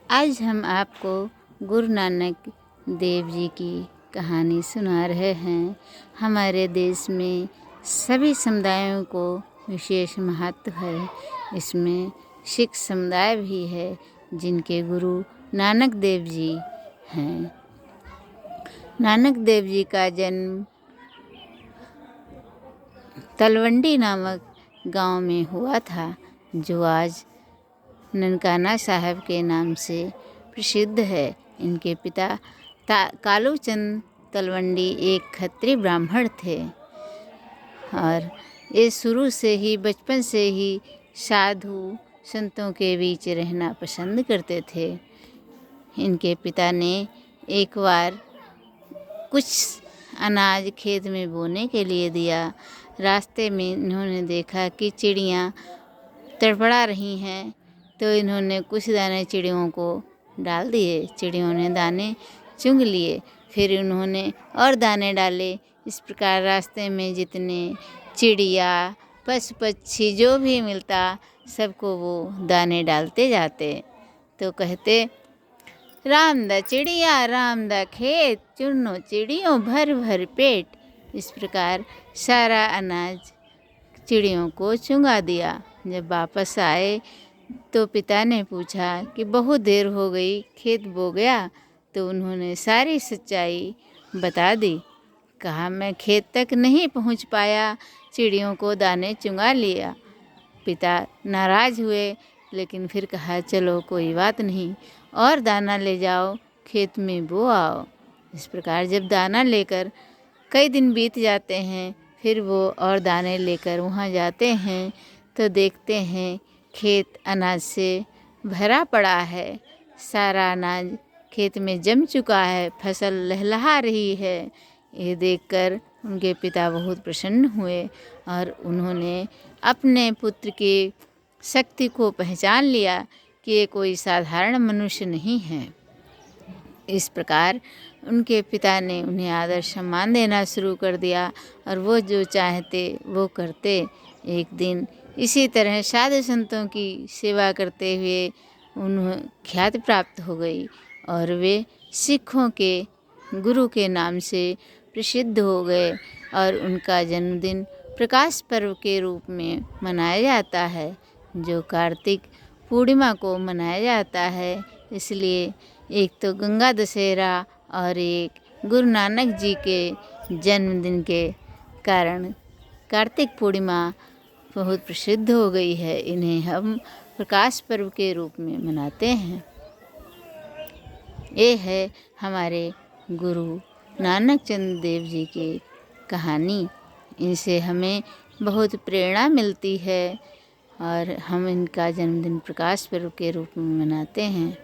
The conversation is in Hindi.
आज हम आपको गुरु नानक देव जी की कहानी सुना रहे हैं। हमारे देश में सभी समुदायों को विशेष महत्व है। इसमें सिख समुदाय भी है जिनके गुरु नानक देव जी हैं। नानक देव जी का जन्म तलवंडी नामक गांव में हुआ था, जो आज ननकाना साहब के नाम से प्रसिद्ध है। इनके पिता कालूचंद तलवंडी एक खत्री ब्राह्मण थे और ये शुरू से ही बचपन से ही साधु संतों के बीच रहना पसंद करते थे। इनके पिता ने एक बार कुछ अनाज खेत में बोने के लिए दिया। रास्ते में इन्होंने देखा कि चिड़ियाँ तड़पड़ा रही हैं, तो इन्होंने कुछ दाने चिड़ियों को डाल दिए। चिड़ियों ने दाने चुंग लिए, फिर उन्होंने और दाने डाले। इस प्रकार रास्ते में जितने चिड़िया पशु पक्षी जो भी मिलता सबको वो दाने डालते जाते। तो कहते, राम दा चिड़िया राम दा खेत, चुनो चिड़ियों भर भर पेट। इस प्रकार सारा अनाज चिड़ियों को चुंगा दिया। जब वापस आए तो पिता ने पूछा कि बहुत देर हो गई, खेत बो गया? तो उन्होंने सारी सच्चाई बता दी। कहा, मैं खेत तक नहीं पहुंच पाया, चिड़ियों को दाने चुंगा लिया। पिता नाराज़ हुए, लेकिन फिर कहा, चलो कोई बात नहीं, और दाना ले जाओ, खेत में बो आओ। इस प्रकार जब दाना लेकर कई दिन बीत जाते हैं, फिर वो और दाने लेकर वहाँ जाते हैं तो देखते हैं खेत अनाज से भरा पड़ा है। सारा अनाज खेत में जम चुका है, फसल लहलहा रही है। ये देखकर उनके पिता बहुत प्रसन्न हुए और उन्होंने अपने पुत्र की शक्ति को पहचान लिया कि ये कोई साधारण मनुष्य नहीं है। इस प्रकार उनके पिता ने उन्हें आदर सम्मान देना शुरू कर दिया और वो जो चाहते वो करते। एक दिन इसी तरह साधु संतों की सेवा करते हुए उन्हें ख्याति प्राप्त हो गई और वे सिखों के गुरु के नाम से प्रसिद्ध हो गए और उनका जन्मदिन प्रकाश पर्व के रूप में मनाया जाता है, जो कार्तिक पूर्णिमा को मनाया जाता है। इसलिए एक तो गंगा दशहरा और एक गुरु नानक जी के जन्मदिन के कारण कार्तिक पूर्णिमा बहुत प्रसिद्ध हो गई है। इन्हें हम प्रकाश पर्व के रूप में मनाते हैं। ये है हमारे गुरु नानक चंद देव जी की कहानी। इनसे हमें बहुत प्रेरणा मिलती है और हम इनका जन्मदिन प्रकाश पर्व के रूप में मनाते हैं।